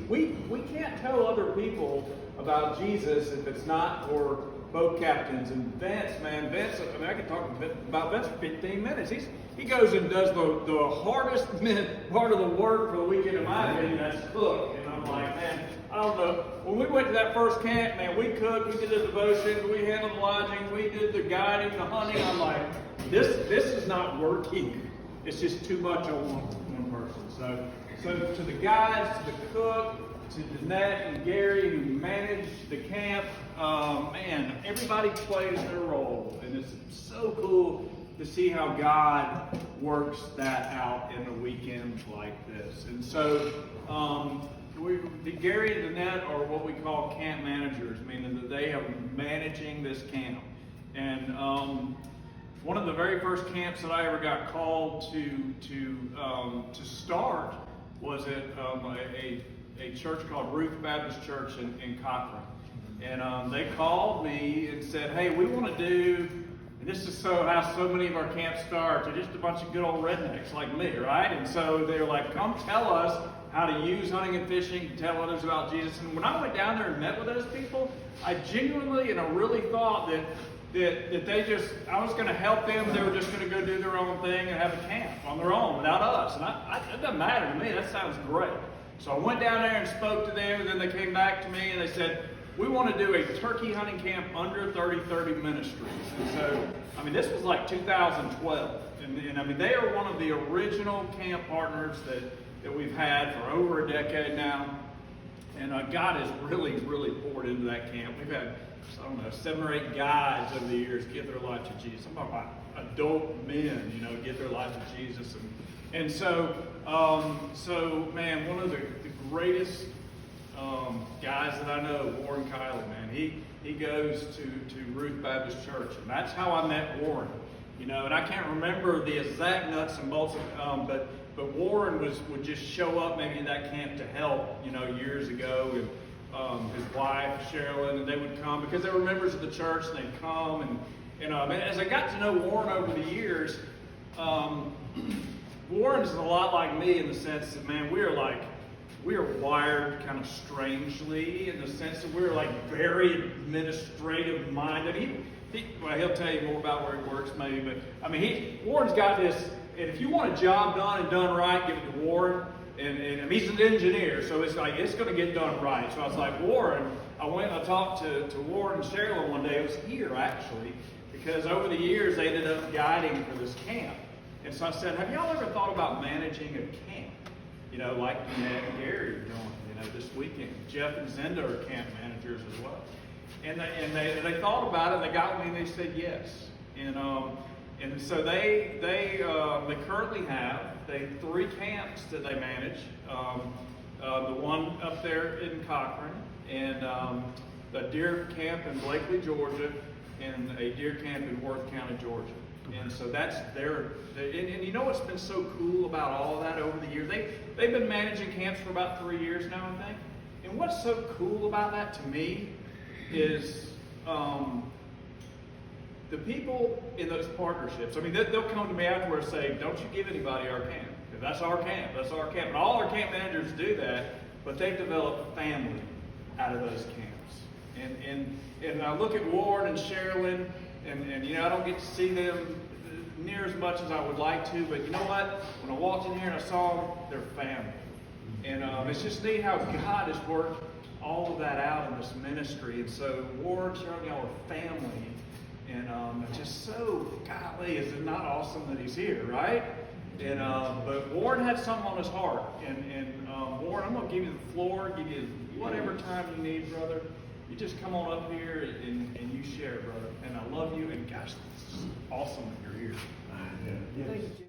we can't tell other people about Jesus if it's not for boat captains. And Vince, I mean, I could talk about Vince for 15 minutes. He goes and does the hardest part of the work for the weekend, in my opinion, that's cook. And I'm like, man, I don't know. When we went to that first camp, man, we cooked, we did the devotions, we handled the lodging, we did the guiding, the hunting. I'm like, this is not working. It's just too much on one person. So to the guys, to the cook, to Danette and Gary who manage the camp, man, everybody plays their role, and it's so cool to see how God works that out in a weekend like this. And so Gary and Danette are what we call camp managers, meaning that they are managing this camp. And one of the very first camps that I ever got called to start was at a church called Ruth Baptist Church in Cochrane. And they called me and said, hey, we want to do, and this is how so many of our camps start. They're just a bunch of good old rednecks like me, right? And so they're like, come tell us how to use hunting and fishing to tell others about Jesus. And when I went down there and met with those people, I genuinely and I really thought that I was going to help them. They were just going to go do their own thing and have a camp on their own without us. And it doesn't matter to me. That sounds great. So I went down there and spoke to them, and then they came back to me and they said, we want to do a turkey hunting camp under 30-30 Ministries. And so, I mean, this was like 2012. And I mean, they are one of the original camp partners that we've had for over a decade now. And God has really, really poured into that camp. We've had, I don't know, 7 or 8 guys over the years give their life to Jesus. I'm talking about adult men, give their life to Jesus. And so, man, one of the greatest guys that I know, Warren Keily, man, he goes to Ruth Baptist Church, and that's how I met Warren. And I can't remember the exact nuts and bolts of, but Warren would just show up maybe in that camp to help, years ago, and his wife Cheralyn, and they would come because they were members of the church, and they'd come, and as I got to know Warren over the years, Warren's a lot like me in the sense that, man, we are wired kind of strangely in the sense that we're like very administrative minded. He'll tell you more about where he works maybe, but I mean, Warren's got this, and if you want a job done and done right, give it to Warren. And he's an engineer, so it's like, it's going to get done right. So I was like, Warren, I went and I talked to Warren and Cheralyn one day. It was here, actually, because over the years, they ended up guiding for this camp. And so I said, have y'all ever thought about managing a camp? Like Danette and Gary are doing, this weekend. Jeff and Zenda are camp managers as well. And they thought about it, they got me, and they said yes. And so they currently have 3 camps that they manage. The one up there in Cochrane, and the deer camp in Blakely, Georgia, and a deer camp in Worth County, Georgia. And so that's and you know what's been so cool about all of that over the years? They've been managing camps for about 3 years now, I think. And what's so cool about that to me is the people in those partnerships. I mean, they'll come to me afterwards and say, don't you give anybody our camp. That's our camp. That's our camp. And all our camp managers do that, but they've developed family out of those camps. And I look at Warren and Cheralyn, and I don't get to see them near as much as I would like to, but you know what? When I walked in here and I saw them, they're family. And it's just neat how God has worked all of that out in this ministry. And so Warren, Cheralyn, y'all are family. And just so, golly, is it not awesome that he's here, right? And but Warren had something on his heart. And Warren, I'm going to give you the floor, give you whatever time you need, brother. You just come on up here and you share, brother. And I love you, and gosh, it's awesome that you're here. Yeah. Thank you.